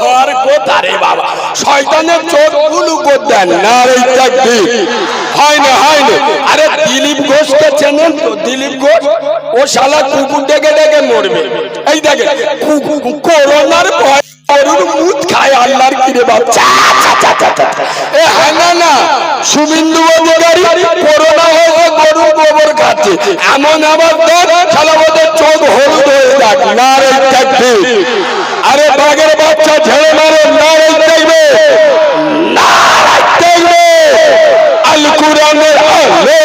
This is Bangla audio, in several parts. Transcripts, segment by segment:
হওয়ার কথা রে বাবা, শয়তানের চোখগুলো করতেন না রে তাকবীর। হয় না হয় না। আরে দিলীপ ঘোষকে চেনেন তো? দিলীপ ঘোষ ও শালা কুকুর ডেকে ডেকে মরবে। এই দেখে করোনার ভয় গরুর মুখ খায় আল্লাহর কিরে বাচ্চা। এ হ্যাঁ না না, শুভেন্দু অধিকারী করোনা হয়েছে গরুর গোবর খাচ্ছে, এমন আবার দেখ শালা ওদের চোখ হলুদ হয়ে যাক। না রে তাকবীর। আরে বাঘের বাচ্চা ঝেড়ে মারে না রে তাকবীর, না রে তাকবীর। আল কুরআনের আহলে,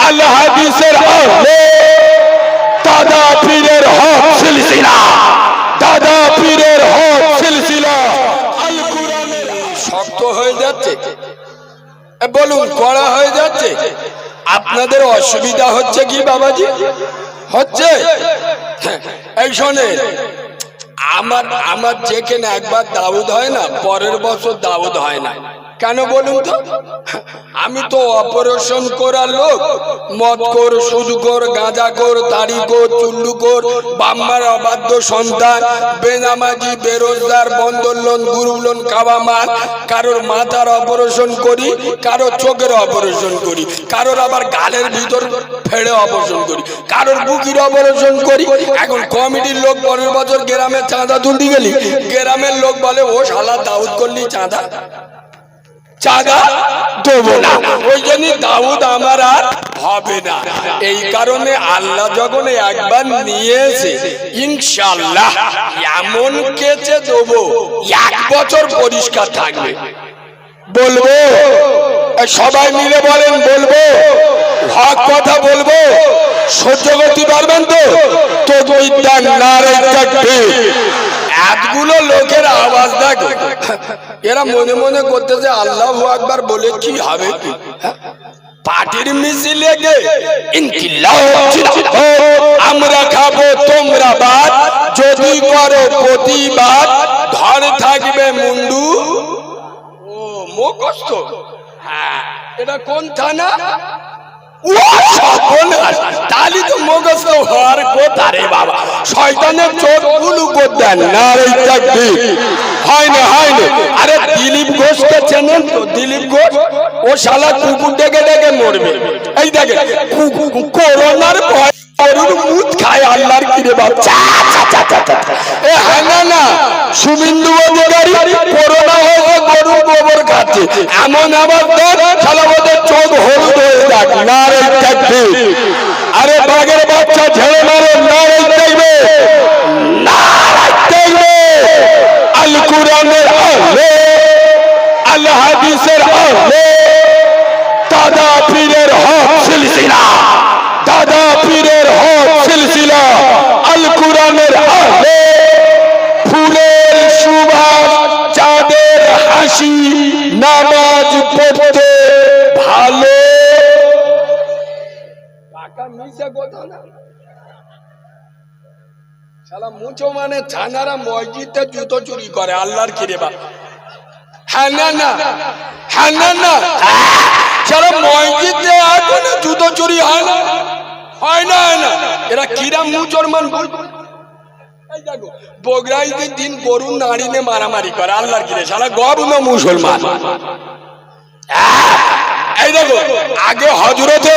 আল হাদিসের আহলে, দাদা পীরের হক সিলসিলা, দাদা পীরের হক সিলসিলা। আল কুরআনের শক্ত হয়ে যাচ্ছে, বলুন কড়া হয়ে যাচ্ছে। আপনাদের অসুবিধা হচ্ছে কি বাবাজি? হচ্ছে? এই শোনেন, আমার যেখানে একবার দাউদ হয় না, পরের বছর দাউদ হয় না। কেন বলুন তো? আমি তো অপারেশন করার লোক, মদখোর, সুদখোর, গাঁজাখোর, তাড়িখোর, চুল্লুখোর, বাম্মার অবাধ্য সন্তান, বেনামাজি, বেরোজগার, বন্ধন লোন, গ্রুপ লোন, কাবা মাল। কারোর মাথার অপারেশন করি, কারোর চোখের অপারেশন করি, কারোর আবার গালের ভিতর ফেড়ে অপারেশন করি, কারোর বুকির অপারেশন করি। এখন কমিটির লোক পরের বছর গ্রামে চাঁদা তুলতে গেলি, গ্রামের লোক বলে ও শালা দাউদ করলি চাঁদা চাঁদা দেবো না, ওই জন্য দাউদ আমার আর হবে না। এই কারণে আল্লাহ যখন একবার নিয়েছে, ইনশাআল্লাহ এমন কেচে দেবো 1 বছর পরিষ্কার থাকবে। বলবো সবাই মিলে বলেন, বলবো হক কথা বলবো, সহ্য করতে পারবেন তো? তো বিদ্যান নারে তাকবীর। এতগুলো লোকের আওয়াজ দেখো, এরা মনে মনে করতেছে আল্লাহু আকবার বলে কি হবে? পার্টির মিছিলে গে আমরা খাবো তোমরা বাদ, যদি করো প্রতিবাদ ধর থাকবে মুন্ডু। ও মুখস্থ? হ্যাঁ, এটা কোন থানা? তাহলে তো মুখস্থ হওয়ার কথা রে বাবা, শয়তানের চোখগুলো করতেন না রে তাকবীর। হয় না হয় না। আরে দিলীপ ঘোষকে চেনেন তো? দিলীপ ঘোষ ও শালা কুকুর ডেকে ডেকে মরবে। এই দেখে করোনার ভয় গরুর মুখ খায় আল্লাহর কিরে বাচ্চা। এ হ্যাঁ না না, শুভেন্দু অধিকারী করোনা হয়েছে গরুর গোবর খাচ্ছে, এমন আবার দেখ শালা ওদের চোখ হলুদ হয়ে যাক। না রে তাকবীর। আরে বাঘের বাচ্চা ঝেড়ে মারে না রে তাকবীর, না রে তাকবীর। আল কুরআনের আহলে, আল হাদিসের আহলে, দাদা পীরের হক সিলসিলা, দাদা পীরের হক সিলসিলা। আল কুরআনের আহলে, ফুলের সুবাস, চাঁদের হাসি, নামাজ পড়তে ভালো। শালা মুচো মানে ছানারা মসজিদে জুতো চুরি করে আল্লাহর কিরে বা। হ্যাঁ না না, হ্যাঁ না না, শালা মসজিদে এখন জুতো চুরি হয় না, হয় না হয় না। এরা কিরা মুসলমান বগরাইদের দিন গরু নাড়িনে মারামারি করে আল্লাহর কিরে, শালা গরু না মুসলমান। এই দেখো আগে হযরতে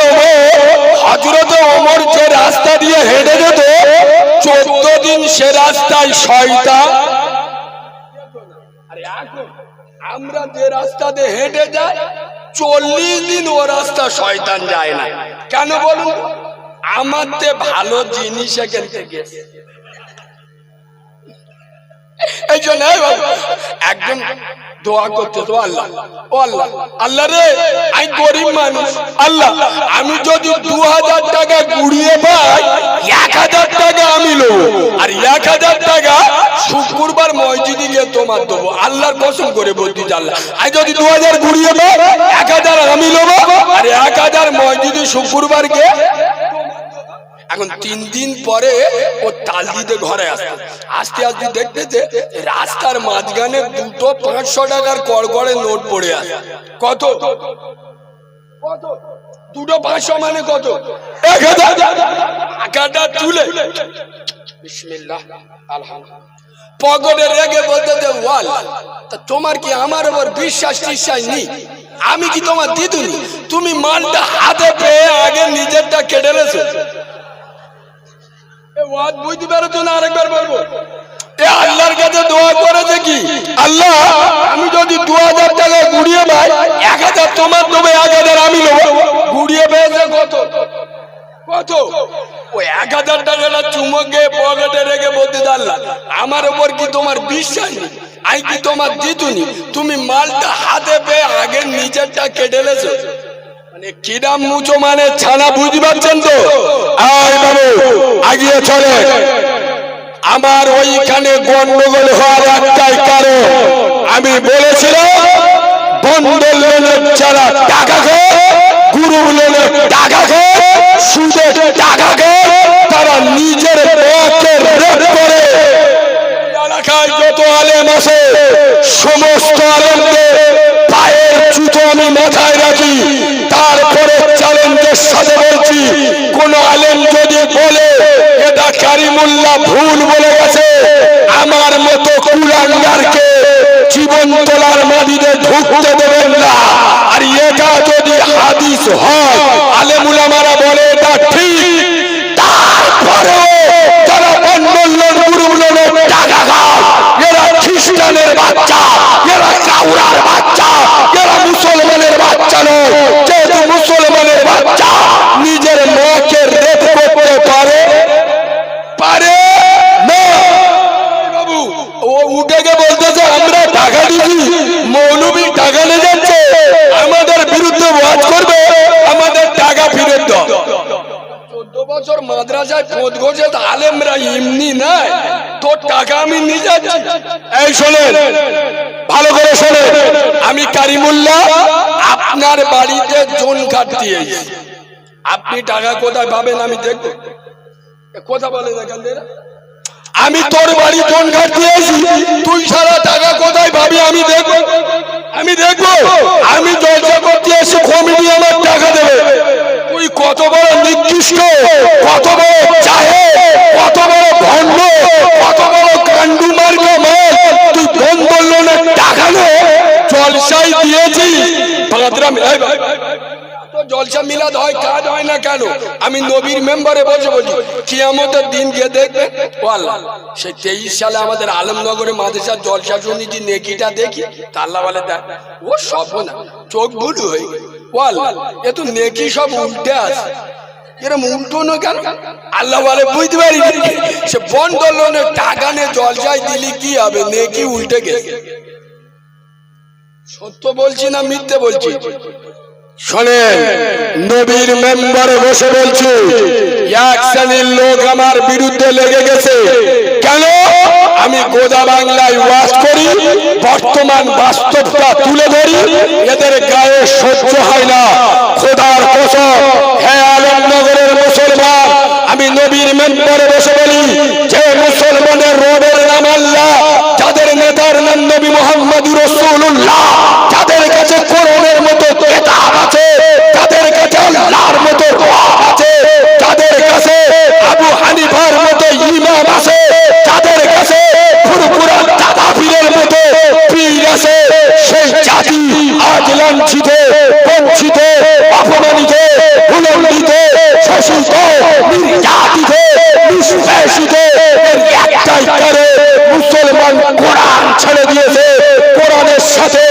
ওমর যে রাস্তা দিয়ে হেঁটে যেত 14 দিন সে রাস্তায় শয়তান। আরে এখন আমরা যে রাস্তা দিয়ে হেঁটে যাই 40 দিন ও রাস্তা শয়তান যায় না। কেন বলুন? আমার তে ভালো জিনিস এখান থেকে। এই জন্য একদম দোয়া করতে তো আল্লাহ, ও আল্লাহ, আল্লাহ রে আমি গরিব মানুষ, আল্লাহ আমি যদি 2000 টাকা গুড়িয়ে পাই 1000 টাকা আমি নেবো, আর 1000 টাকা শুক্রবার মসজিদে গিয়ে তোমার দেবো। আল্লাহর কসম করে বলছি আল্লাহ, আমি যদি 2000 গুড়িয়ে পাই 1000 আমি নেবো, আর 1000 মসজিদে শুক্রবার গিয়ে। এখন 3 দিন পরে ও তাল দিতে ঘরে আসতে আস্তে আস্তে দেখতেছে রাস্তার মাঝখানে দুটো 500 টাকার কড়কড়ে নোট পড়ে আছে। কত? দুটো 500 মানে কত? 1000 টাকাটা তুলে বিসমিল্লাহ আলহামদুলিল্লাহ পকেটে রেখে বলতে যে ওয়াল তা তোমার কি আমার উপর বিশ্বাস টিশ্বাস নেই? আমি কি তোমার দিদুনি? তুমি মালটা হাতে পেয়ে আগে নিজেরটা কেটে নেছো। বুঝতে পেরেছো না? আরেকবার বলবো, আল্লাহর কাছে দোয়া করেছে কি, আল্লাহ আমি যদি 2000 টাকা গুড়িয়ে পাই, 1000 তোমার দেবে, 1000 আমি নেবো। গুড়িয়ে পেয়েছে কত কত? ওই 1000 টাকাটা চুমকে পকেটে রেখে বলতে আল্লাহ আমার উপর কি তোমার বিশ্বাস নেই? আমি কি তোমার দিতুনি? তুমি মালটা হাতে পেয়ে আগে নিজেরটা কেটে নেছো। মানে কিরাম মুচো মানে ছানা, বুঝতে পারছেন তো? আয় বাবু আগিয়ে চলে। আমার ওইখানে গন্ডগোল হওয়ার একটাই কারণ, আমি বলেছিলাম বন্ধন লোনের যারা টাকা খায়, গুরু লোনের টাকা খায়, সুদের টাকা খায়, তারা নিজের বাপকে রেপ করে। এলাকায় যত আলেম আছে সমস্ত আলেমদের পায়ের জুতো আমি মাথায় রাখি। তারপরে চ্যালেঞ্জের সাথে বলছি, কোন আলেম যদি বলে এটা কারিমুল্লাহ ভুল বলে গেছে, আমার মতো কুলাঙ্গারকে জীবন তোলার মাটিতে ঢুকতে দেবেন না। আর এটা যদি হাদিস হয়, আলেম উলামারা বলে এটা ঠিক, তারপরে যারা বন্ধন লোন গুরু লোনের টাকা খায়, এরা খ্রিস্টানের বাচ্চা, এরা কাউরার বাচ্চা, এরা মুসলমানের বাচ্চা নয়। যেহেতু মুসলমানের বাচ্চা নিজের মাকে রেপ করতে পারে পারে না। বাবু ও উঠে গিয়ে বলতেছে আমরা টাকা দিচ্ছি, মৌলবী টাকা নিয়ে যাচ্ছে, আমাদের বিরুদ্ধে ওয়াজ করবে, আমাদের টাকা ফেরত দাও। 14 বছর মাদ্রাসায় খোঁজ ঘোষে আলেমরা এমনি নাই, তোর টাকা আমি নিয়ে যাচ্ছি। এই শোনেন, ভালো করে শোনেন, আমি কারিমুল্লাহ আপনার বাড়িতে জোন কাটতে এসেছি। আপনি টাকা কোথায় পাবেন আমি দেখবো। কথা বলে দেখেন, আমি তোর বাড়ি জোন কাটতে এসেছি, তুই সারা টাকা কোথায় পাবি আমি দেখবো। আমি দেখবো, আমি জলসা করতে এসে কমিটি আমার টাকা দেবে। তুই কত বড় নিকৃষ্ট, কত বড় চাহে, কত বড় ভণ্ড, কত বড় কান্ডু মার্কা মাল, তুই বন্ধন লোনের টাকা নে জলসাই দিয়েছি। জলসা মিলাদ হয়, কাজ হয় না কেন? আমি নবীর মেম্বারে বসে বলি কিয়ামতের দিন গিয়ে দেখবে ও আল্লাহ, সেই 23 সালে আমাদের আলমনগরে মাদ্রাসার জলসা শুনেছি, নেকিটা দেখি তা আল্লাহ বলে দেখ ও সব না, চোখ ভুল হয়ে গেল। ও আল্লাহ এ তো নেকি সব উল্টে আছে, এরম উল্টো না কেন? আল্লাহ বলে বুঝতে পারি সে বন্ধন লোনের টাকা নিয়ে জলসায় দিলি কি হবে, নেকি উল্টে গেছে। সত্য বলছি না মিথ্যে বলছি? শোনেন, নবীর মেম্বারে বসে বলছি, এক শ্রেণীর লোক আমার বিরুদ্ধে লেগে গেছে। কেন? আমি গোদা বাংলায় ওয়াজ করি, বর্তমান বাস্তবতা তুলে ধরি, এদের গায়ে সহ্য হয় না। খোদার কসম, হে আলমনগরের মুসলমান, আমি নবীর মেম্বারে বসে বলি, যে মুসলমানের রবের নাম আল্লাহ, যাদের নেতার নাম নবী মুহাম্মদুর রাসূলুল্লাহ, যাদের কাছে কোরআনের মতো কিতাব আছে, যাদের কাছে আল্লাহর মতো রব আছে, যাদের কাছে আবু হানিফার মতো ইমাম আছে, যাদের কাছে ফুরফুরা দাদা পীরের মতো পীর আছে, সেই জাতি আজ লাঞ্ছিত, বঞ্চিত, অপমানিত, উলঙ্ঘিত, শোষিত, নির্যাতিত, নিষ্পেষিত। একটাই কারণে মুসলমান কোরআন ছেড়ে দিয়েছে, কোরআনের সাথে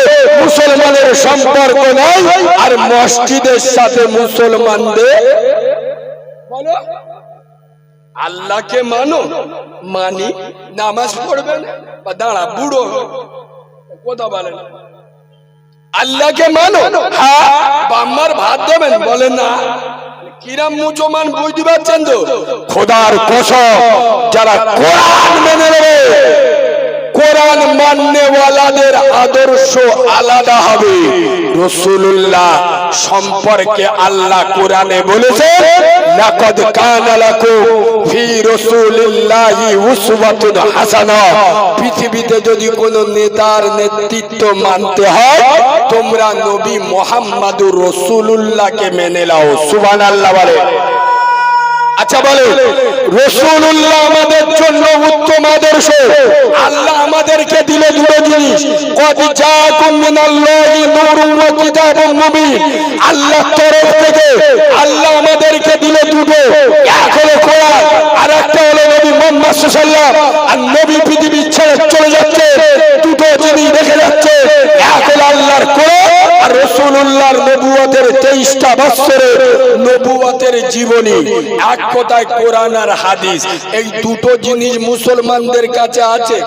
মুসলমানের সম্পর্ক নাই, আর মসজিদের সাথে মুসলমানদের বলো আল্লাহকে মানো, মানি, নামাজ পড়বেন বা দাঁড়া বুড়ো কথা বলেন, আল্লাহকে মানো, হ্যাঁ বাম্মার ভাত দেবেন বলেন না। কিরাম মুসলমান বুঝতে পারছেন তো? খোদার কসম, যারা কোরআন মেনে নেবে, কোরআন মাননেওয়ালাদের আদর্শ আলাদা হবে। রাসূলুল্লাহ সম্পর্কে আল্লাহ কোরআনে বলেছে, লাকাদ কানা লাকুম ফি রাসূলিল্লাহি উসওয়াতুন হাসানাহ। পৃথিবীতে যদি কোনো নেতার নেতৃত্ব মানতে হয়, তোমরা নবী মুহাম্মদুর রাসূলুল্লাহকে মেনে নাও। সুবহানাল্লাহ বলে। আচ্ছা বলে রাসূলুল্লাহ আমাদের জন্য উত্তম আদর্শ। আল্লাহ আমাদেরকে দিলে দুটো জিনিস, কদ জাআকুম মিনাল্লাহি নূরুন ওয়া কিতাবুম মুবিন। আল্লাহর তরফ থেকে আল্লাহ আমাদেরকে দিলে দুটো, এক হলো কোরআন আর একটা হলো নবী মুহাম্মদ সাল্লাল্লাহু আলাইহি ওয়াসাল্লাম। আর নবী পৃথিবী ছেড়ে চলে যাচ্ছে, দুটো জিনিস রেখে যাচ্ছে, এক হলো আল্লাহর কোরআন আর রাসূলুল্লাহর নবুয়তের 23টা বছরের নবুয়তের জীবনী। এক কথায় কোরআন আর হাদিস, এই দুটো জিনিস মুসলমানদের কাছে আছে।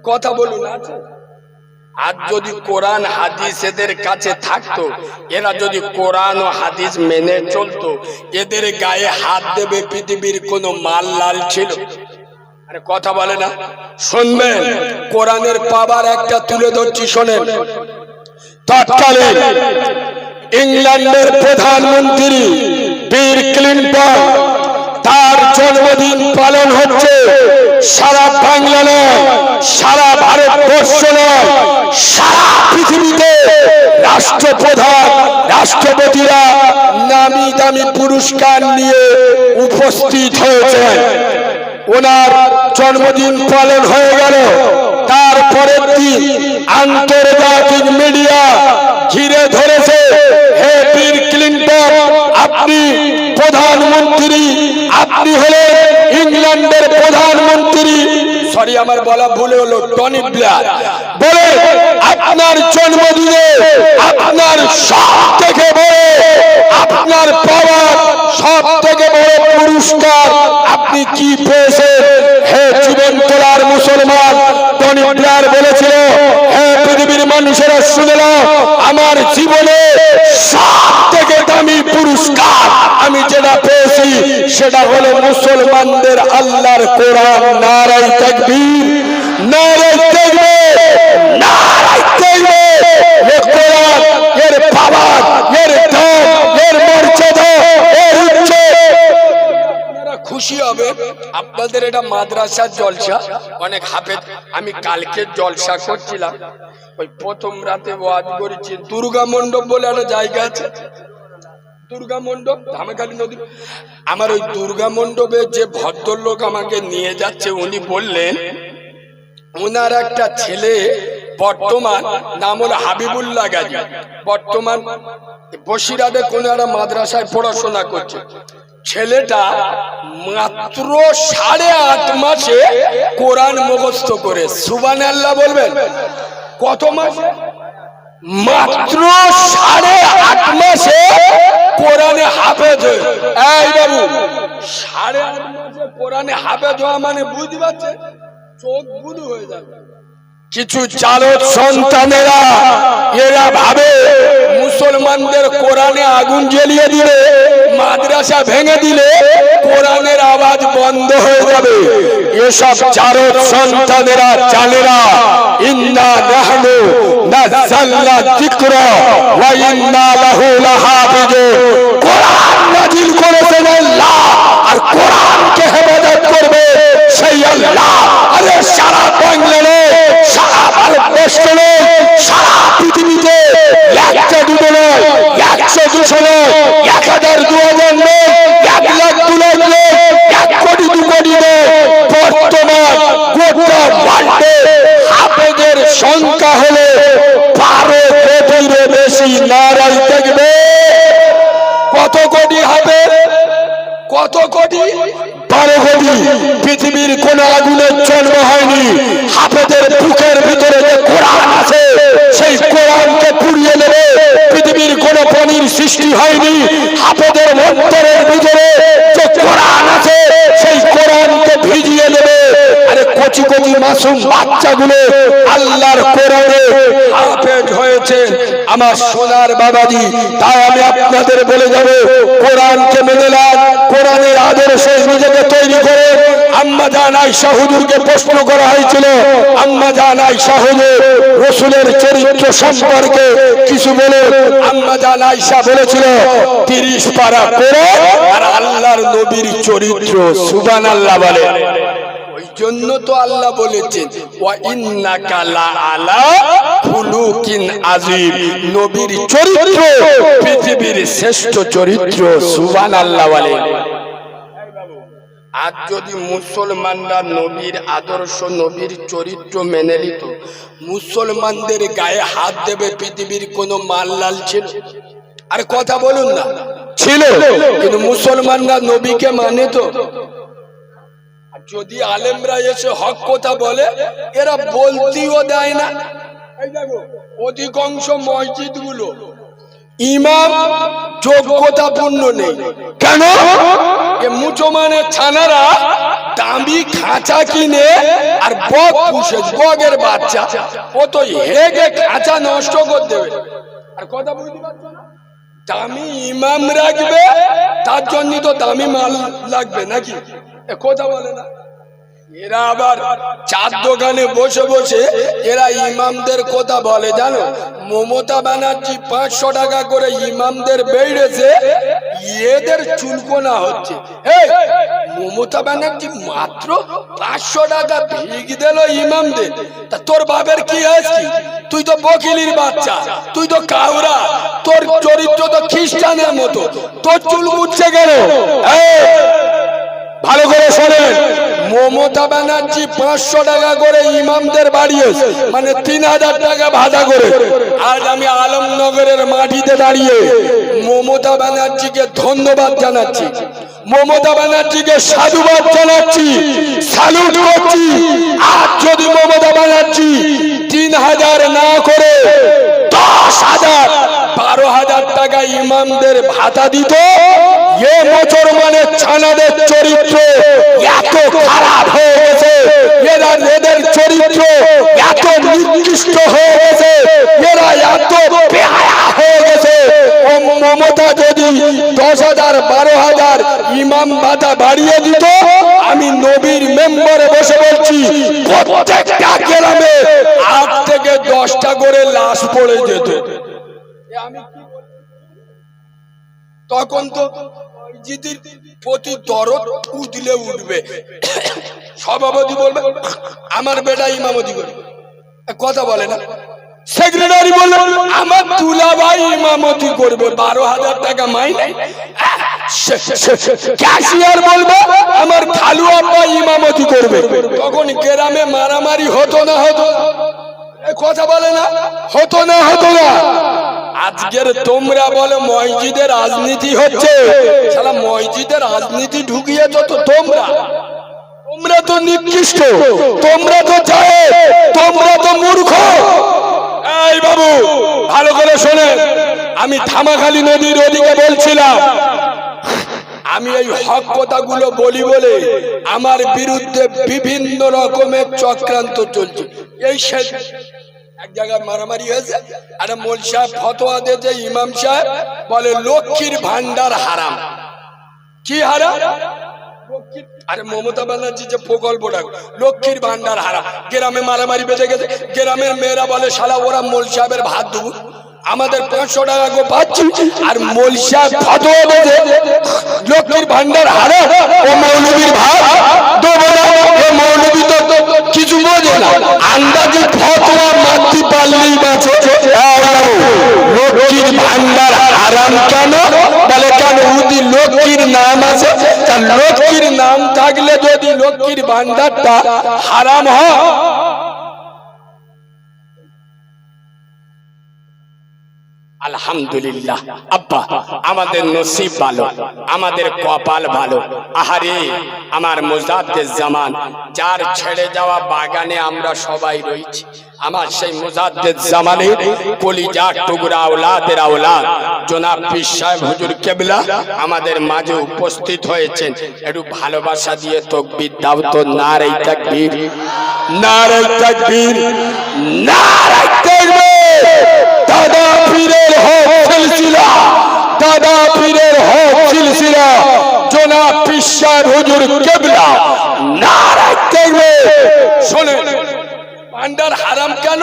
কথা বলুন আছে? আর যদি কোরআন হাদিস এদের কাছে থাকতো, এরা যদি কোরআন ও হাদিস মেনে চলতো, এদের গায়ে হাত দেবে পৃথিবীর কোনো মাল লাল ছিল? আরে কথা বলে না? শুনবেন, কোরআনের পাওয়ার একটা তুলে ধরছি, শোনেন। তৎকালীন ইংল্যান্ডের প্রধানমন্ত্রী বিল ক্লিনটন, তার জন্মদিন পালন হচ্ছে সারা বাংলা নয়, সারা ভারতবর্ষ নয়, সারা পৃথিবীতে রাষ্ট্রপ্রধান রাষ্ট্রপতিরা নামি দামি পুরস্কার নিয়ে উপস্থিত হয়েছেন। ওনার জন্মদিন পালন হয়ে গেল, তারপরের দিন আন্তর্জাতিক মিডিয়া ঘিরে ধরেছে, হে বিল ক্লিনটন, আপনি প্রধানমন্ত্রী, আপনি হলেন ইংল্যান্ডের প্রধানমন্ত্রী, সরি আমার বলা ভুল হলো, টনি ব্লেয়ার, বলে আপনার জন্মদিনে আপনার সব থেকে বড়, আপনার পাওয়া সব থেকে বড় পুরস্কার আপনি কি পেয়েছেন? হে জীবন তোলার মুসলমান, টনি ব্লেয়ার বলেছিল, হে পৃথিবীর মানুষেরা শুনে নাও, আমার জীবনে সব থেকে দামি পুরস্কার আমি যেটা পেয়েছি সেটা হলো মুসলমানদের আল্লাহর কোরআন। নারায়ে তাকবীর, নারায়ে তাকবীর, নারায়ে তাকবীর। এই কোরআন, এর পাওয়ার, এর দাম, এর মর্যাদা, এর ইজ্জত, আপনারা খুশি হবে। আপনাদের এটা মাদ্রাসার জলসা, অনেক হাফেজ। আমি কালকে জলসা করছিলাম, ওই প্রথম রাতে ওয়াজ করেছি, দুর্গা মণ্ডপ বলে একটা জায়গা আছে, দুর্গা মণ্ডপ, ধামেখালি নদী। আমার ওই দুর্গা মণ্ডপে যে ভদ্রলোক আমাকে নিয়ে যাচ্ছে, উনি বললেন ওনার একটা ছেলে বর্তমান, নাম হলো হাবিবুল্লাহ গাজী, বর্তমান বসিরাতে কোন একটা মাদ্রাসায় পড়াশোনা করছে। ছেলেটা মাত্র 8.5 মাসে কোরআন মুখস্থ করে, সুবহানাল্লাহ বলবেন। কত মাসে? মাত্র 8.5 মাসে কোরআনে হাফেজ হয়ে। এই বাবু, 8.5 মাসে কোরআনে হাফেজ হওয়া মানে বুঝতে পারছে, চোখ গুলো হয়ে যাবে। কিছু চালক সন্তানেরা এরা ভাবে মুসলমানদের কোরআনে আগুন জ্বালিয়ে দিলে, মাদ্রাসা ভেঙে দিলে কোরআনের আওয়াজ বন্ধ হয়ে যাবে। এসব চালক সন্তানেরা জানে না, ইন্না নাহনু নাযালনা যিকরা ওয়া ইন্না লাহু লাহাফিজুন। কোরআন নাযিল করেছেন আল্লাহ, আর কোরআনকে হেফাজত করবে সেই আল্লাহ। আরে সারা বাংলাদেশে, সারা ভারতবর্ষে, সারা পৃথিবীতে একটা দুটো নয়, 100 200 নয়, 1000 2000 নয়, 1 লাখ 2 লাখ নয়, 1 কোটি 2 কোটি নয়, বর্তমান গোটা ওয়ার্ল্ডে হাফেজের সংখ্যা হলো 12 কোটির বেশি। নারায়ে তাকবীর। কত কোটি হাফেজ? কত কোটি? 12 কোটি। পৃথিবীর কোন আগুনের জন্ম হয়নি, হাফেজের বুকের ভিতরে যে কোরআন আছে সেই কোরআনকে পুড়িয়ে নেবে। পৃথিবীর কোন পানির সৃষ্টি হয়নি, হাফেজের অন্তরের ভিতরে যে কোরআন আছে সেই কোরআনকে ভিজিয়ে নেবে। আরে কচি কচি মাসুম বাচ্চাগুলো আল্লাহর কোরআনে হাফেজ হয়েছে, আমার সোনার বাবাজি। তাই আমি আপনাদের বলে যাব, কোরআনকে মেনে নেন, কোরআনের আদর্শে নিজেকে তৈরি করে। আম্মা জান আয়েশা হুজুরকে প্রশ্ন করা হয়েছিল, আম্মা জান আয়েশা হুজুর রাসূলের চরিত্র সম্পর্কে কিছু বলে। আম্মা জান আয়েশা বলেছিল 30 পারা কোরআন আর আল্লাহর নবীর চরিত্র। সুবহানাল্লাহ বলে। ওই জন্য তো আল্লাহ বলেছেন, ওয়া ইন্নাকা লাআলা খুলুকিন আযীম। নবীর চরিত্র পৃথিবীর শ্রেষ্ঠ চরিত্র। সুবহানাল্লাহ বলে। আজ যদি মুসলমানরা নবীর আদর্শ নবীর চরিত্র মেনে নিত, মুসলমানদের গায়ে হাত দেবে পৃথিবীর কোন মাল্লাল ছিল? আর কথা বলুন না, ছিল? কিন্তু মুসলমানরা নবীকে মানে তো। যদি আলেমরা এসে হক কথা বলে, এরা বলতেও দেয় না। এই দেখো অধিকাংশ মসজিদ গুলো ইমাম যোগ্যতাপূর্ণ নেই। কেন? মুসলমানের ছানারা দামি খাঁচা কিনে আর বক পুষে, বগের বাচ্চা, ও তো হেগে খাঁচা নষ্ট করে দেবে। আর কথা বুঝতে পারছো না? দামি ইমাম রাখবে, তার জন্য তো দামি মাল লাগবে নাকি? কথা বলে না। এরা আবার চার দোকানে বসে বসে এরা ইমামদের কথা বলে, জানো? মমতা ব্যানার্জি 500 টাকা করে ইমামদের বেড়েছে, এদের চুলকোনা হচ্ছে। মমতা ব্যানার্জি মাত্র 500 টাকা ভিগ দিল ইমামদের, তা তোর বাপের কি হয়েছে? তুই তো বকিলির বাচ্চা, তুই তো কাউরা, তোর চরিত্র তো খ্রিস্টানের মতো, তোর চুল উঠছে গেল। ভালো করে শোনেন, মমতা ব্যানার্জি 500 টাকা করে ইমামদের বাড়িয়েছে, মানে 3000 টাকা ভাড়া করে। আজ আমি আলমনগরের মাটিতে দাঁড়িয়ে মমতা ব্যানার্জিকে ধন্যবাদ জানাচ্ছি, মমতা ব্যানার্জিকে সাধুবাদ জানাচ্ছি, স্যালুট করছি। আর যদি মমতা ব্যানার্জি 3000 না করে 10,000 12,000 টাকা ইমামদের ভাতা দিত, এ মুসলমানের ছানাদের চরিত্র এত খারাপ হয়ে গেছে, এদের চরিত্র এত নিকৃষ্ট হয়ে গেছে, এরা এত বেহায়া হয়ে গেছে। ও মমতা যদি 10,000 12,000 ইমাম ভাতা বাড়িয়ে দিত, আমি নবীর মেম্বারে বসে বলছি, প্রত্যেকটা গ্রামে 8 থেকে 10টা করে লাশ পড়ে যেত। আমি কি তখন তো মসজিদের প্রতি দরদ উঠলে উঠবে। সভাপতি বলবে আমার বেটা ইমামতি করবে, কথা বলে না। সেক্রেটারি বলবে আমার দুলাভাই ইমামতি করবে, 12,000 টাকা মাইনে। ক্যাশিয়ার বলবে আমার খালু আব্বা ইমামতি করবে। তখন গ্রামে মারামারি হতো না হতো? কথা বলে না, হতো না হতো না? আজকের তোমরা বলে মসজিদের রাজনীতি হচ্ছে, শালা মসজিদের রাজনীতি ঢুকিয়েছো তো তোমরা। তোমরা তো নিকৃষ্ট, তোমরা তো যায়, তোমরা তো মূর্খ। এই বাবু ভালো করে শোনেন, আমি ধামাখালী নদীর ওদিকে বলছিলাম, আমি এই হক কথাগুলো বলি বলে আমার বিরুদ্ধে বিভিন্ন রকমের চক্রান্ত চলছে। এই এক জায়গায় মারামারি হয়েছে, একটা মোল সাহেব ফতোয়া দিয়েছে, ইমাম সাহেব বলে লক্ষ্মীর ভান্ডার হারাম। কি হারাম? আরে মমতা ব্যানার্জি যে প্রকল্পটা, লক্ষ্মীর ভান্ডার হারাম। গ্রামে মারামারি বেঁধে গেছে, গ্রামের মেয়েরা বলে শালা ওরা মোল সাহেবের ভাত দেবো, আমাদের 500 টাকা করে পাচ্ছি, আর মোল সাহেব ফতোয়া দিয়েছে লক্ষ্মীর ভান্ডার হারাম। ও মৌলবীর ভাত দেবো না, ও মৌলবী তো কিছু বোঝে না, আন্দাজে ফতোয়া মারতে পারলেই বাঁচে। লক্ষ্মীর ভান্ডার হারাম কেন? বলে কেন উদি লক্ষ্মীর নাম আছে, তার লক্ষ্মীর নাম থাকলে যদি লক্ষ্মীর ভান্ডারটা হারাম হয়। আলহামদুলিল্লাহ আব্বা, আমাদের নসিব ভালো, আমাদের কপাল ভালো। আহারে আমার মুজাদ্দেদ জামান, যার ছেড়ে যাওয়া বাগানে আমরা সবাই রয়েছি, আমার সেই মুজাদ্দেদ জামানের কলিজার টুকরা আওলাদের আওলাদ জনাব পীর সাহেব হুজুর কেবলা আমাদের মাঝে উপস্থিত হয়েছেন। একটু ভালোবাসা দিয়ে তাকবীর দাও তো। নারে তাকবীর, নারে তাকবীর, নারে তাকবীর। দাদা পীরের হক সিলসিলা, দাদা পীরের হক সিলসিলা জনাব পীর সাহেব হুজুর কেবলা, নারে তাকবীর। শুনুন, ভান্ডার হারাম কেন?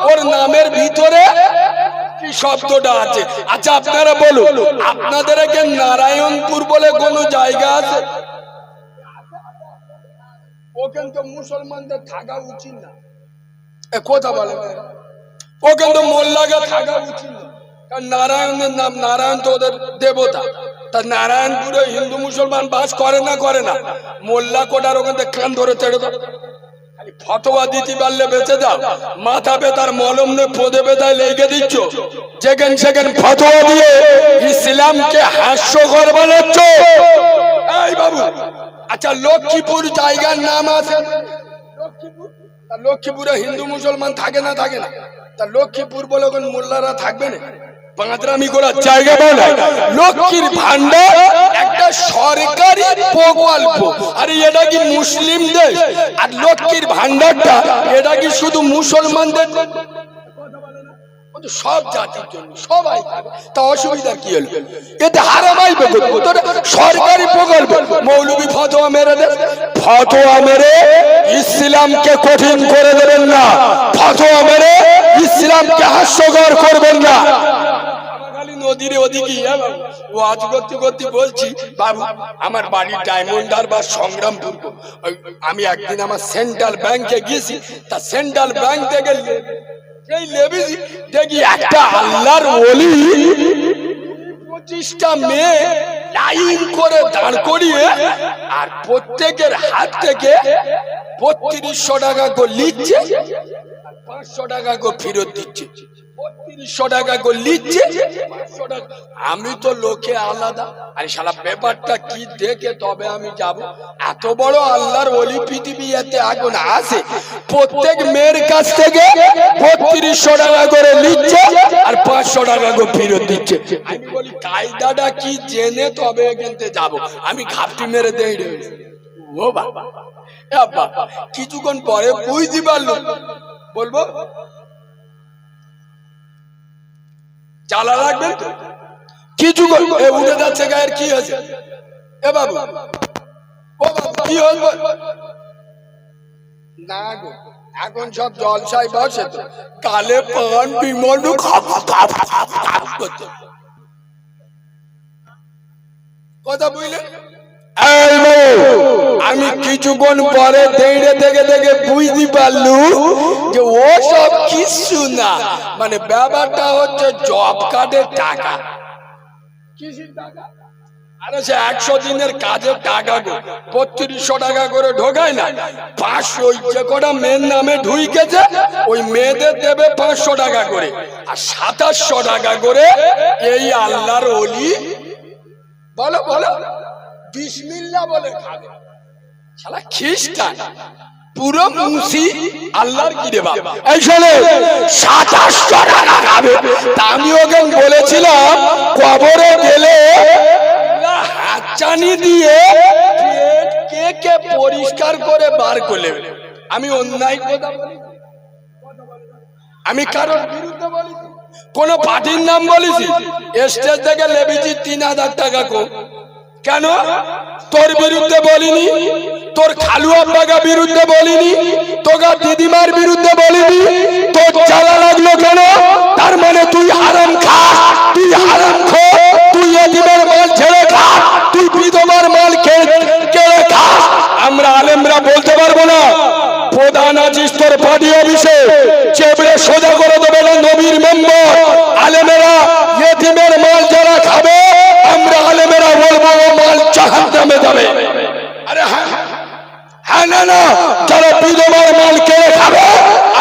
ওর নামের ভিতরে কি শব্দটা আছে? আচ্ছা আপনারা বলুন, আপনাদের এখানে নারায়ণপুর বলে কোন জায়গা আছে? ওখানে তো মুসলমানদের থাকা উচিত না, কথা বলে। ওখানে তো মোল্লাকে থাকা উচিত না, কারণ নারায়ণের নাম, নারায়ণ তো ওদের দেবতা। তা নারায়ণপুরে হিন্দু মুসলমান বাস করে না মোল্লা কোটার ওখান থেকে কান ধরে ছেড়ে দাও, ফতোয়া দিতে পারলে বেঁচে যাও, মাথা বেতার মলম নে পদে বেতায় লেগে দিচ্ছ, যেখানে সেখানে ফতোয়া দিয়ে ইসলামকে হাস্যকর বানাচ্ছ। এই বাবু, আচ্ছা লক্ষ্মীপুর জায়গার নাম আছে, লক্ষ্মীপুরে হিন্দু মুসলমান থাকে না তা লক্ষ্মীপুর বলে কোন মোল্লারা থাকবে না? বাঁদরামি করার জায়গা বানায়। লক্ষ্মীর ভান্ডার একটা সরকারি প্রকল্প, আরে এটা কি মুসলিম দেশ? আর লক্ষ্মীর ভান্ডারটা এটা কি শুধু মুসলমানদের? সব জাতির জন্য, সবাই তা অসুবিধা কি হলো? এতে হারামাই সরকারি প্রকল্প। মৌলবী ফতোয়া মেরে দেন, ফতোয়া মেরে ইসলামকে কঠিন করে দেবেন না, ফতোয়া মেরে ইসলামকে হাস্যকর করবেন না। নদীর ওদিকে ওয়াজ করতে করতে বলছি, বাবু আমার বাড়ি ডায়মন্ড হারবার সংগ্রামপুর। আমি একদিন আমার সেন্ট্রাল ব্যাংকে গেছি, তা সেন্ট্রাল ব্যাংক থেকে এই লেবেছি দেখি একটা আল্লাহর ওলি 25টা মেয়ে লাইন করে দাঁড় করিয়ে আর প্রত্যেকের হাত থেকে 3200 টাকা করে লিখছে, 500 টাকা করে ফেরত দিচ্ছে, 3200 টাকা করে লিখছে, 500 টাকা। আমি তো লোকে আলাদা, আরে শালা ব্যাপারটা কি দেখে তবে আমি যাব। এত বড় আল্লাহর ওলি পৃথিবীতে এখন আছে, প্রত্যেক মেয়ের কাছ থেকে 3200 টাকা করে লিখছে আর 500 টাকা করে ফেরত দিচ্ছে। আমি বলি কায়দাটা কি জেনে তবে কিনতে যাব। আমি ঘাপটি মেরে দেই রে, ও বাবা বাবা। কিছুক্ষণ পরে বুঝতে পারলো, বলবো জ্বালা লাগবেন তো, কিছু উঠে যাচ্ছে গায়ের, কি হয়েছে? এ বাবু, ও বাবু কি হল না গো, এখন সব জলসায় বসে তো, কালে পান বিমল কথা বুঝলেন? আমি কিছুক্ষণ পরে দেখে দেখে বুঝতে পারলু যে ও সব কিছু না, মানে ব্যাপারটা হচ্ছে জব কার্ডের টাকা। আরে সে 100 দিনের কাজের টাকা গো, 3200 টাকা করে ঢোকায় না, 500 যে কটা মেয়ের নামে ঢুকেছে ওই মেয়েদের দেবে 500 টাকা করে, আর 2700 টাকা করে এই আল্লাহর ওলি বলো বলো বিসমিল্লাহ বলে খাবে। শালা খ্রিস্টান পুরো মুসি আল্লাহর কি রে বাবা, এই শোনে 2700 টাকা খাবে। তা আমি ওকে বলেছিলাম কবরে গেলে হাতছানি দিয়ে পেট কে পরিষ্কার করে বার করলে। আমি অন্যায় কথা বলি, আমি কারোর বিরুদ্ধে বলি, কোন পার্টির নাম বলেছি? স্টেজ থেকে লেবেছি 3000 টাকা কম, কেন? তোর বিরুদ্ধে বলিনি, তোর খালু আব্বাকে বিরুদ্ধে বলিনি, তোর দিদিমার বিরুদ্ধে বলিনি, তোর জ্বালা লাগলো কেন? তার মানে তুই হারাম খাস, তুই হারাম খো, তুই এতিমের মাল ছেড়ে খাস, তুই বিধবার মাল কেড়ে খাস। আমরা আলেমরা বলতে পারবো না? প্রধান আছিস তোর পার্টি অফিসে, চেপড়ে সোজা করে দেবে না নবীর মেম্বার। আলেমেরা এতিমের মাল যারা খাবে, আমরা আলেমেরা বলবো ও মাল জাহান্নামে যাবে। আরে হ্যাঁ না, যারা বিধবার মাল কেড়ে খাবে,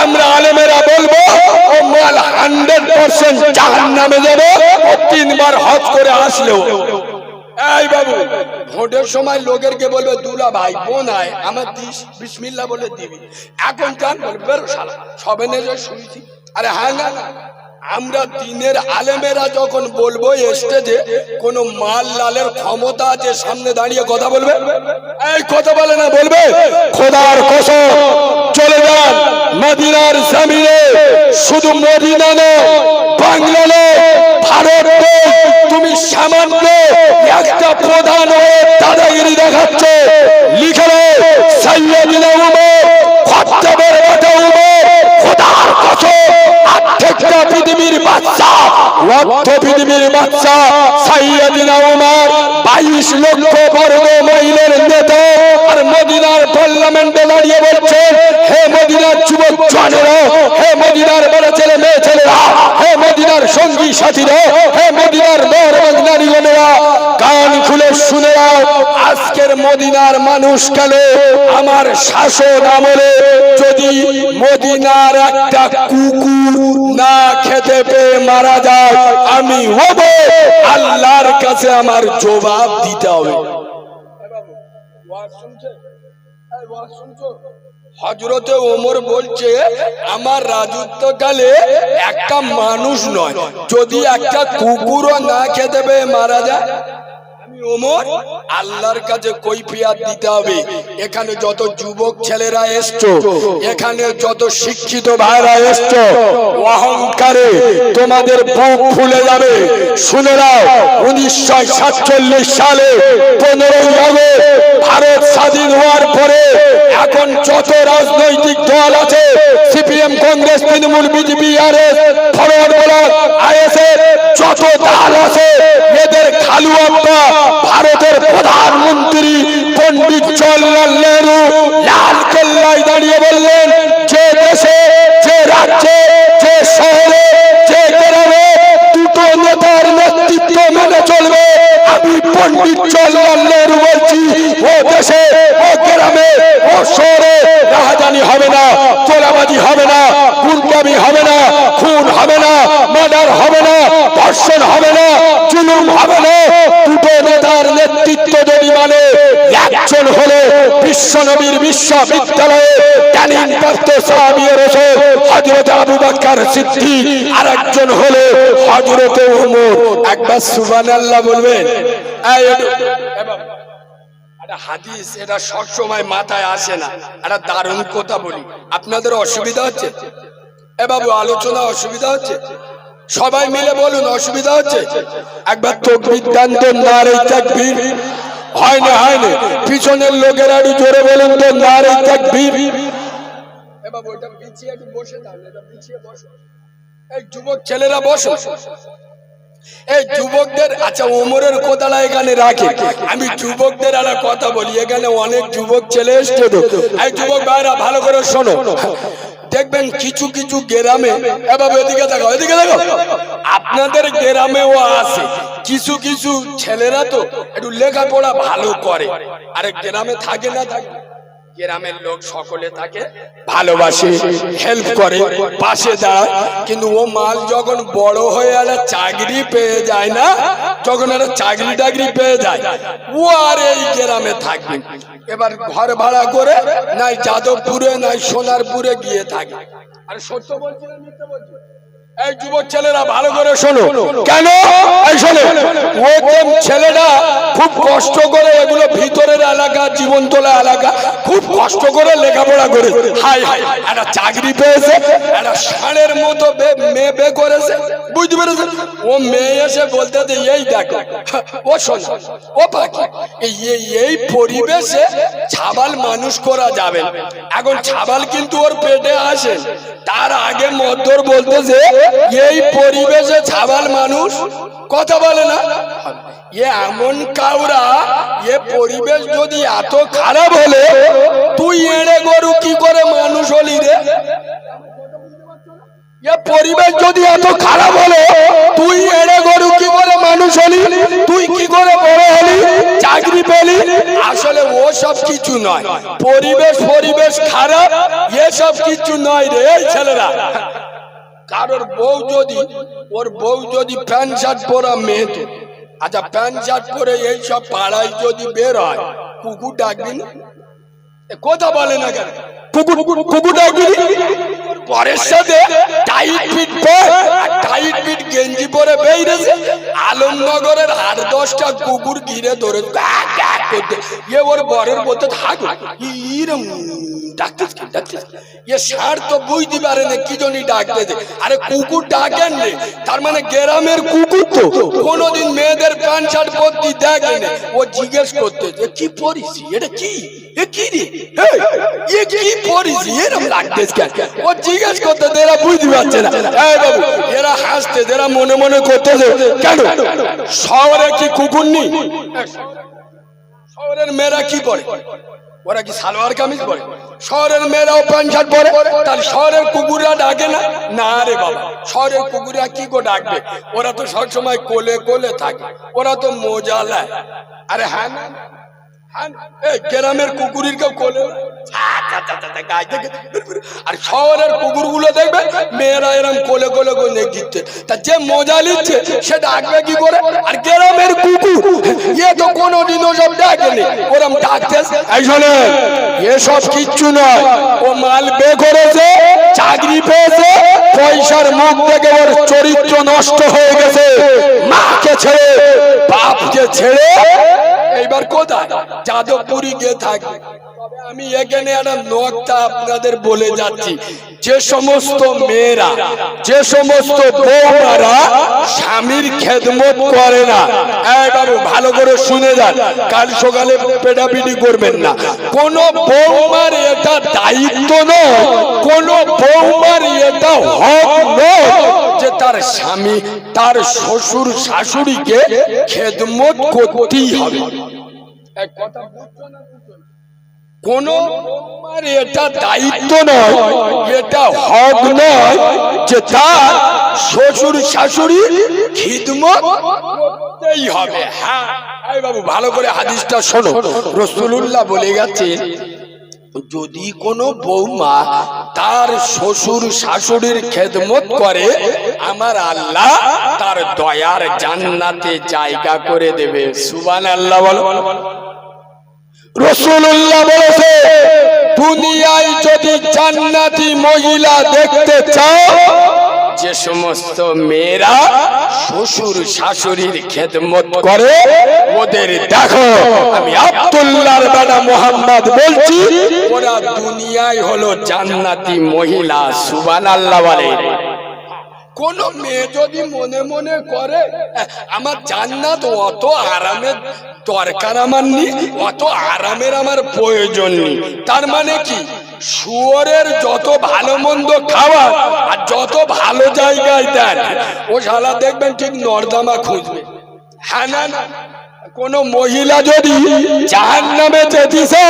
আমরা আলেমেরা বলবো ও মাল 100% জাহান্নামে যাবে, ও 3 বার হজ করে আসলেও। এই বাবু, ভোটের সময় লোকেরকে বলবে দুলা ভাই বোন আয় আমার দিস, বিসমিল্লাহ বলে দিবি। এখন চান বলবে শালা সবে নেজে শুনছি। আরে হ্যাঁ না, আমরা দিনের আলেমেরা যখন বলবো স্টেজে কোন মাল লালের ক্ষমতা আছে সামনে দাঁড়িয়ে কথা বলবে, এই কথা বলে না, বলবে খোদার কসম চলে যান মদিনার জমিনে, শুধু মদিনা নয় বাংলা নয় ভারত, তুমি সামান্য একটা প্রধান হয়ে দাদাগিরি দেখাচ্ছ। লিখে সাইয়্যিদনা উমর, খত্তাবের বেটা উমর, খোদার কসম আর্ধেকটা পৃথিবীর বাদশা, অর্ধ পৃথিবীর বাদশা সাইয়্যিদনা উমর 22 লক্ষ বর্গ মাইলের নেতা, আর মদিনার পার্লামেন্টে দাঁড়িয়ে বলছেন, হে মদিনার যুবক জওয়ানেরা, হে মদিনার বড় ছেলে মেয়ে ছেলেরা, হে মদিনার সঙ্গী সাথীরা, হে মদিনার বড় নারীগণেরা, কান আজকের মদিনার মানুষ কেন আমার শাসন আমলে যদি মদিনার একটা কুকুর না খেতে পেয়ে মারা যায়, আমি হব আল্লাহর কাছে আমার জবাব দিতে হবে। হযরতে ওমর বলছে আমার রাজত্বকালে একটা মানুষ নয়, যদি একটা কুকুরও না খেতে পেয়ে মারা যায়, আমি ওমর আল্লাহর কাছে কৈফিয়ত দিতে হবে। এখানে যত যুবক ছেলেরা এসছো, এখানে যত শিক্ষিত ভাইরা এসছো, অহংকারে তোমাদের বুক ফুলে যাবে। শুনে নাও, 1947 সালে 15ই আগস্ট ভারত স্বাধীন হওয়ার পরে এখন যত রাজনৈতিক দল আছে, CPM, Congress, Trinamool, BJP, RS, forward block, ISF, যত দল আছে, এদের খালু আব্বা ভারতের প্রধানমন্ত্রী পণ্ডিত জওহরলাল নেহরু লাল কেল্লায় দাঁড়িয়ে বললেন, যে দেশে, যে রাজ্যে, যে শহরে, যে গ্রামে দুটো নেতার নেতৃত্ব মেনে চলবে, আমি পণ্ডিত জওহরলাল নেহরু বলছি, ও দেশে, ও গ্রামে, ও শহরে রাজধানী হবে না, তোলাবাজি হবে না, গুন্ডামি হবে না, খুন হবে না, মার্ডার হবে না, ধর্ষণ হবে না, জুলুম হবে না। দুটো নেতার নেতৃত্ব যদি মানে, একজন হলো বিশ্বনবীর বিশ্ববিদ্যালয়ে ট্যানিং প্রাপ্ত সাহাবীয়ে রাসূল হযরত আবু বকর সিদ্দিক, আর একজন হলো হযরত ওমর। একবার সুবহানাল্লাহ বলবেন। হাদিস এটা সবসময় মাথায় আসে না, একটা দারুণ কথা বলি, আপনাদের অসুবিধা হচ্ছে? এ বাবু, আলোচনা অসুবিধা হচ্ছে? সবাই মিলে বলুন, অসুবিধা হচ্ছে? একবার তাকবীর দেন তো, নারে তাকবীর। হয় না, হয় না, পিছনের লোকেরা একটু জোরে বলুন তো, নারে তাকবীর। এ বাবু, এটা পিছিয়ে একটু বসে দাও, এটা পিছিয়ে বসো। এই যুবক ছেলেরা বসো। এই যুবকদের, আচ্ছা ওমরের কথাটা এখানে রাখে, আমি যুবকদের একটা কথা বলি, এখানে অনেক যুবক ছেলে এসছে তো, এই যুবক ভাইরা ভালো করে শোনো। দেখবেন কিছু কিছু গ্রামে, এভাবে এদিকে দেখো, এদিকে দেখো, আপনাদের গ্রামেও আছে কিছু কিছু ছেলেরা তো একটু লেখাপড়া ভালো করে, আরে গ্রামে থাকে না, থাকে গ্রামের লোক সকলে তাকে ভালোবাসে, হেল্প করে, পাশে দাঁড়ায়, কিন্তু ও মাল যখন বড় হয়ে একটা চাকরি পেয়ে যায় না, যখন একটা চাকরি টাকরি পেয়ে যায়, ও আর এই গ্রামে থাকবে। এবার ঘর ভাড়া করে নাই যাদবপুরে নাই সোনারপুরে গিয়ে থাকে। আর সত্য বলছি না মিথ্যা বলছি? এই যুবক ছেলেরা ভালো করে শোনো, কেন এই শোনো, ওই ছেলেটা খুব কষ্ট করে, এগুলো ভিতরের এলাকা, জীবনতলা এলাকা, খুব কষ্ট করে লেখাপড়া করে, হাই হাই একটা চাকরি পেয়েছে, একটা ষাঁড়ের মতো মেয়ে বে করেছে, বুঝতে পেরেছে? ও মেয়ে এসে বলতে যে এই দেখো, ও শোনা, ও পাখি, এই পরিবেশে ছাবাল মানুষ করা যাবে। এখন ছাবাল কিন্তু ওর পেটে আসে, তার আগে মদ্দর বলতেছে এই পরিবেশে ছাবাল মানুষ কথা বলে না। এমন কাউরা, এ পরিবেশ যদি এত খারাপ হলে, তুই এড়ে গরু কি করে মানুষ হলি রে? এ পরিবেশ যদি এত খারাপ হলো, তুই এড়ে গরু কি করে মানুষ হলি? তুই কি করে বড় হলি, চাকরি পেলি? আসলে ও সব কিছু নয়, পরিবেশ খারাপ, এসব কিছু নয় রে। এই ছেলেরা, কারোর বউ যদি, ওর বউ যদি প্যান্ট শার্ট পরা মেয়ে, তো আচ্ছা প্যান্ট শার্ট পরে এইসব পাড়ায় যদি বের হয়, কুকুর ডাকবি না? কথা বলে না কেন? কুকুর ডাকবি? পরের সাথে টাইট ফিট টাইট ফিট গেঞ্জি পরে বেরিয়েছে, আলমনগরের 8-10টা কুকুর ঘিরে ধরে করতে, এ ওর বরের বলতে থাকো ইরম ডাকতেছ, এ ষাঁড় তো বুঝতে পারে না কি জন্য ডাকতেছে। আরে কুকুর ডাকেন নে, তার মানে গ্রামের কুকুর তো কোনোদিন মেয়েদের প্যান্ট শার্ট পরতে দেখে না, ও জিজ্ঞেস করতেছে কি পরিছি, এটা কি, এ কি রে, এ কি পরিছি, এরকম লাগতেছে কেন? ও জিজ্ঞেস করতে, এরা বুঝতে পারছে না। এই বাবু, এরা হাসতে, এরা মনে মনে করতেছে কেন শহরে কি কুকুর নেই? শহরের মেয়েরা কি পরে? ওরা কি সালোয়ার কামিজ পরে? শহরের মেয়েরাও প্যান্ট শার্ট পরে, তাহলে শহরের কুকুররা ডাকে না? না রে বাবা, শহরের কুকুররা কি করে ডাকবে? ওরা তো সবসময় কোলে কোলে থাকে, ওরা তো মজা নেয়। আরে হ্যাঁ, গ্রামের কুকুরের কেউ কোলে আর শহরের কুকুর গুলো দেখবে মেয়েরা এরম কোলে কোলে গনে দিচ্ছে, তা যে মজা নিচ্ছে সে ডাকবে কি করে? আর গ্রামের কুকুর এ তো কোনোদিনও সব ডাকেনি, ওরম ডাকতে এসব কিচ্ছু নয়। ও মাল বে করেছে, চাকরি পেয়েছে, পয়সার মুখ থেকে ওর চরিত্র নষ্ট হয়ে গেছে, মাকে ছেড়ে বাপকে ছেড়ে এইবার কোথায় যাদবপুরি গিয়ে থাকবে। আমি এখানে একটা নকটা আপনাদের বলে যাচ্ছি, যে সমস্ত মেয়েরা, যে সমস্ত বৌমারা স্বামীর খেদমত করে না, এই বাবু ভালো করে শুনে যান, কাল সকালে পেটাপিটি করবেন না। কোন বৌমার এটা দায়িত্ব নয়, কোন বৌমার এটা হক নয় যে তার স্বামী, তার শ্বশুর শাশুড়িকে খেদমত করতেই হবে। এক কথা বুঝছো না? কোন বৌমার এটা দায়িত্ব নয়, এটা হক নয় যে তার শ্বশুর শাশুড়ি খিদমত করতেই হবে। হ্যাঁ এই বাবু ভালো করে হাদিসটা শোনো, রাসূলুল্লাহ বলে গেছে, যদি কোনো বৌমা তার শ্বশুর শাশুড়ির খেদমত করে, আমার আল্লাহ তার দয়ার জান্নাতে জায়গা করে দেবে। সুবহানাল্লাহ বলো। রাসূলুল্লাহ বলেছে, দুনিয়ায় যদি জান্নাতি মহিলা দেখতে চাও, যে সমস্ত মেয়েরা শ্বশুর শাশুড়ির খেদমত করে ওদের দেখো। আমি আব্দুল্লাহর বেটা মুহাম্মদ বলছি, ওরা দুনিয়ায় হলো জান্নাতি মহিলা। সুবহানাল্লাহ বলে। কোন মেয়ে যদি মনে মনে করে আমার জান্নাত অত আরামের দরকার আমার নেই, অত আরামের আমার প্রয়োজন নেই, তার মানে কি শুয়োরের যত ভালো মন্দ খাওয়া আর যত ভালো জায়গায় দেন, ও শালা দেখবেন ঠিক নর্দমা খুঁজবে। হ্যাঁ না না, কোন মহিলা যদি জাহান্নামে যেতেছে,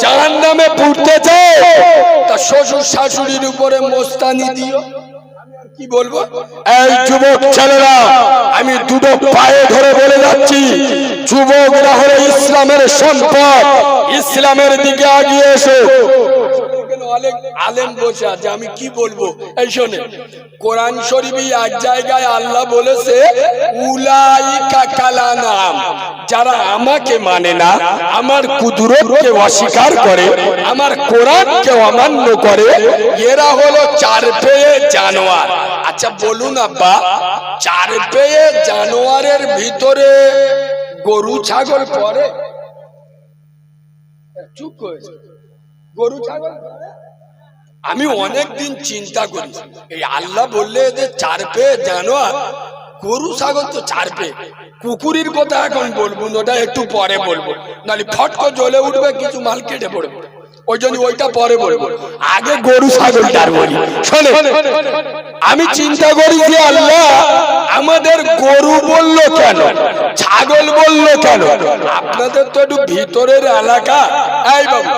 জাহান্নামে পুড়তেছে, তা শ্বশুর শাশুড়ির উপরে মোস্তানি দিও। কি বলবো? এই যুবক ছেলেরা, আমি দুটো পায়ে ধরে বলে যাচ্ছি, যুবকরা হলো ইসলামের সম্পদ, ইসলামের দিকে এগিয়ে এসো। আলেম বসে আছে, আমি কি বলবো এই শোনে, কোরআন শরীফে এক জায়গায় আল্লাহ বলেছে, উলাইকা কালানাম, যারা আমাকে মানে না, আমার কুদরতকে অস্বীকার করে, আমার কোরআনকে অমান্য করে, এরা হলো চার পেয়ে জানোয়ার। আচ্ছা বলুন আব্বা, চার পেয়ে জানোয়ারের ভিতরে গরু ছাগল পড়ে? চুপ করেছে, গরু ছাগল? আমি অনেকদিন চিন্তা করি, এই আল্লাহ বললে যে চার পেয়ে জানোয়ার, গরু ছাগল তো চার পেয়ে, কুকুরের কথা এখন বলবো না, ওটা একটু পরে বলবো, নাহলে ফটকো জ্বলে উঠবে, কিছু মাল কেটে পড়বে, ওই জন্য ওইটা পরে বলবো, আগে গরু ছাগলটার বলি। শোনে, আমি চিন্তা করি যে আল্লাহ আমাদের গরু বললো কেন, ছাগল বললো কেন? আপনাদের তো একটু ভিতরের এলাকা, এই বাবু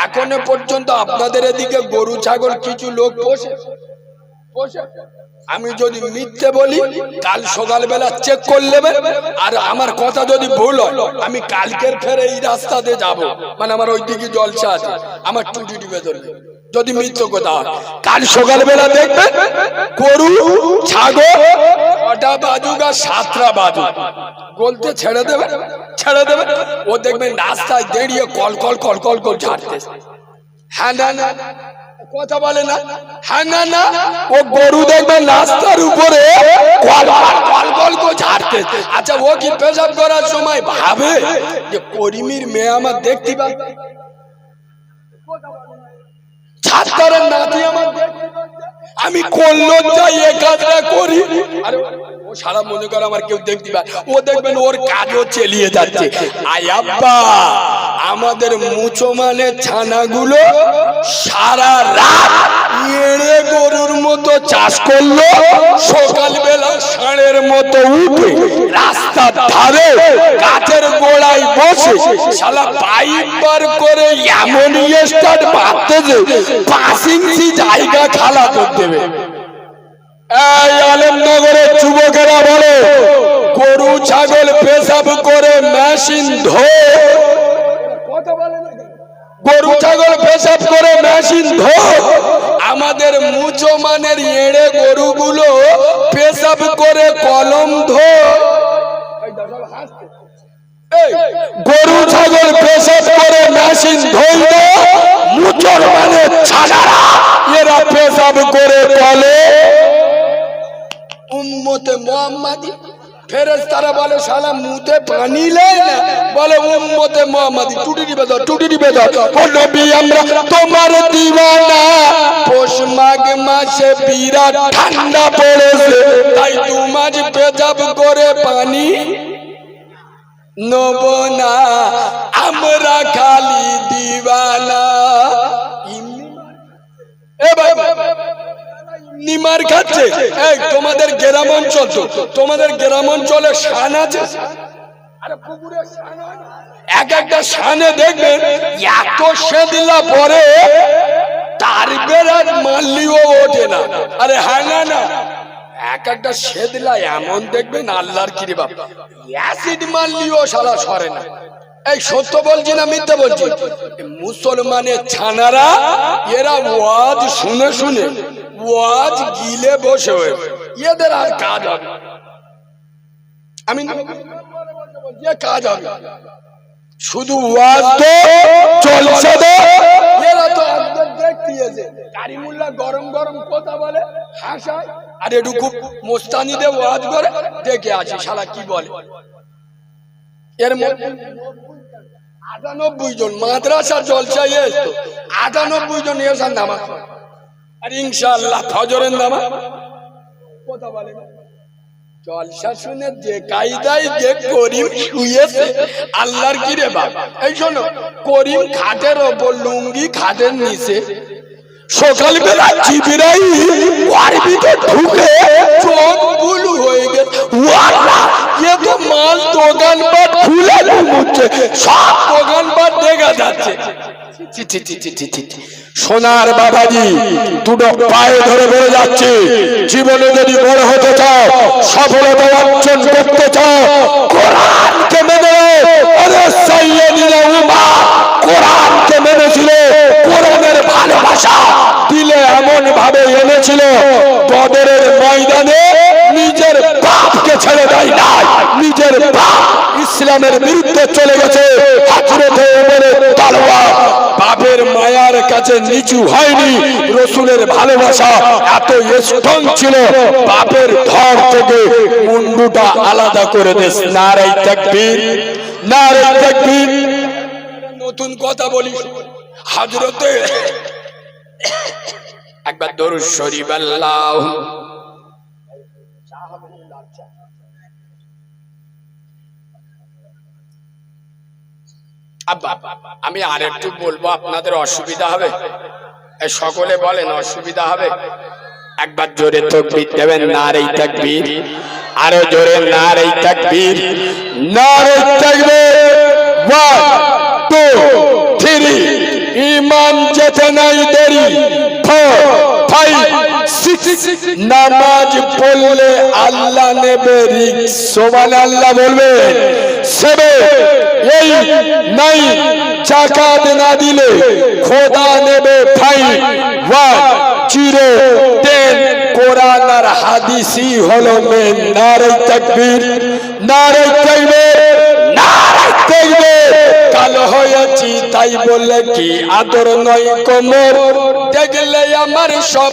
এখনো পর্যন্ত আপনাদের এদিকে গরু ছাগল কিছু লোক পোষে? আমি যদি মিথ্যে বলি, কাল সকালবেলা চেক করে নেবেন, আর আমার কথা যদি ভুল হয়, আমি কালকের ফের এই রাস্তাতে যাব, মানে আমার ওই দিকে জলসা আছে, আমার টুটি টিপে ধরবে। যদি মিথ্যে কথা হয়, কাল সকালবেলা দেখবেন গরু ছাগল ওটা বাজুক আর সাতটা বাজুক বলতে ছেড়ে দেবে, ছেড়ে দেবে, ও দেখবেন রাস্তায় দাঁড়িয়ে কল কল কল কল কল ঝাড়তে। হ্যাঁ না না, কথা বলে না, হ্যাঁ না না, ও গরু দেখবেন রাস্তার উপরে কল কল কল কল ঝাড়তে। আচ্ছা ও কি পেশাব করার সময় ভাবে যে করিমির মেয়ে আমার দেখতে পাবে? ছাত্রের নাতি আমার, আমি করলো যাই এ কাজটা করি, আরে ও সারা মনে করে আমার কেউ দেখতে পায়, ও দেখবেন ওর কাজও চালিয়ে যাচ্ছে। আয় আব্বা, আমাদের মুসলমানের ছানাগুলো সারা রাত এড়ে গরুর মতো চাষ করলো, সকালবেলা ষাঁড়ের মতো উঠে রাস্তার ধারে গাছের গোড়ায় বসে শালা পাইপ বার করে এমন স্টার্ট মারতে যে 5 ইঞ্চি জায়গা খালা করে দেবে। এই আলেমনগরের যুবকেরা বলে, গরু ছাগল পেশাব করে মেশিন ধোয়, গরু ছাগল পেশাব করে মেশিন ধো, আমাদের মুসলমানের এড়ে গরুগুলো পেশাব করে কলম ধো। গরু ছাগল পেশাব করে মেশিন ধইল, মুসলমানের ছাড়ারা এরা পেশাব করে বলে উম্মতে মুহাম্মাদি। ফেরেশতারা বলে শালা মুতে পানি লেই না, বলে উম্মতে মুহাম্মাদি। টুটি দিবে দাও, টুটি দিবে দাও। ও নবী আমরা তোমার দিওয়ানা, পৌষ মাঘ মাসে বিরাট ঠান্ডা পড়েছে, তাই দু মাস পেশাব করে পানি নব না, আমরা খালি দিওয়ানা। এ ভাই নিমার খাচ্ছে। এই তোমাদের গ্রাম অঞ্চল, তো তোমাদের গ্রাম অঞ্চলে শান আছে, এক একটা শানে দেখবেন এত সেদিলা পরে তার বেড়ার মারলিও ওঠে না। আরে হ্যাঁ না না, এক একটা সেদিলা এমন দেখবেন আল্লাহর কিরে বাপ, অ্যাসিড মারলিও শালা সরে না। এই সত্য বলছি না মিথ্যে বলছি? মুসলমানের ছানারা এরা ওয়াজ শুনে শুনে ওয়াজ গিলে বসে হয়ে, এদের আর কাজ হবে? আমি কাজ হবে শুধু ওয়াজ তো চলছে, তো এরা তো দেখতিয়েছে কারিমুল্লাহ গরম গরম কথা বলে, হাসায়, আর একটু খুব মোস্তানি দিয়ে ওয়াজ করে দেখে আসি শালা কি বলে। এর মধ্যে 98 জন মাদ্রাসা জলসায় এসতো, 98 জন এসার নামাজ, আর ইনশাআল্লাহ ফজরের নামাজ কথা বলে না। জলসা শুনে যে কায়দায় যে করিম শুয়েছে, আল্লাহর কি রে বাপ। এই শোনো, করিম খাটের ওপর, লুঙ্গি খাটের নিচে, সকালবেলা জিবরাইল ওর ভিতর ঢুকে চোখ বুলু হয়ে গেছে। এ তো মাল দোকানপাট খুলে ঘুমোচ্ছে, সব দোকানপাট দেখা যাচ্ছে। সোনার বাবাজি দুটো পায়ে ধরে বলে যাচ্ছে, জীবনে যদি বড় হতে চাও, সফলতা অর্জন করতে চাও, কোরআনকে মেনে আরে সাইয়্যিদুনা উমর কোরআনকে মেনেছিল, কোরআনের ভালোবাসা দিলে এমন ভাবে এনেছিল, বদরের ময়দানে নিজের বাপকে ছেড়ে দেয় নাই, নিজের বাপ ইসলামের বিরুদ্ধে চলে গেছে, হযরতে ওমরের তলোয়ার বাপের মায়ার কাছে নিচু হয়নি। রসুলের ভালোবাসা এত স্ট্রং ছিল, বাপের ধর থেকে মুন্ডুটা আলাদা করে দেশ। নারে তাকবীর, নারে তাকবীর। নতুন কথা বলি, হযরতে একবার দরুদ শরীফ আল্লাহ। আমি আরেকটু বলবো, আপনাদের অসুবিধা হবে? সকলে বলেন অসুবিধা হবে? একবার জোরে তাকবীর দেবেন, নারে তাকবীর। আরো জোরে নারে তাকবীর, নারে তাকবীর। 1 2 3 ইমান যেতে নাই দেরি, 4 5 6 নামাজ পড়লে আল্লাহ নেবে রিস্ক, সুবহানাল্লাহ বলবেন। 7 এই নাই যাকাত না দিলে খোদা নেবে ফাইন। 1 0 10 কোরআন আর হাদিসই হলো মেন। নারে তাকবীর, নারে তাকবীর, নারে তাকবীর। কালো হয়েছি তাই বলে কি আদর নয় কোমর, দেখলে আমার সব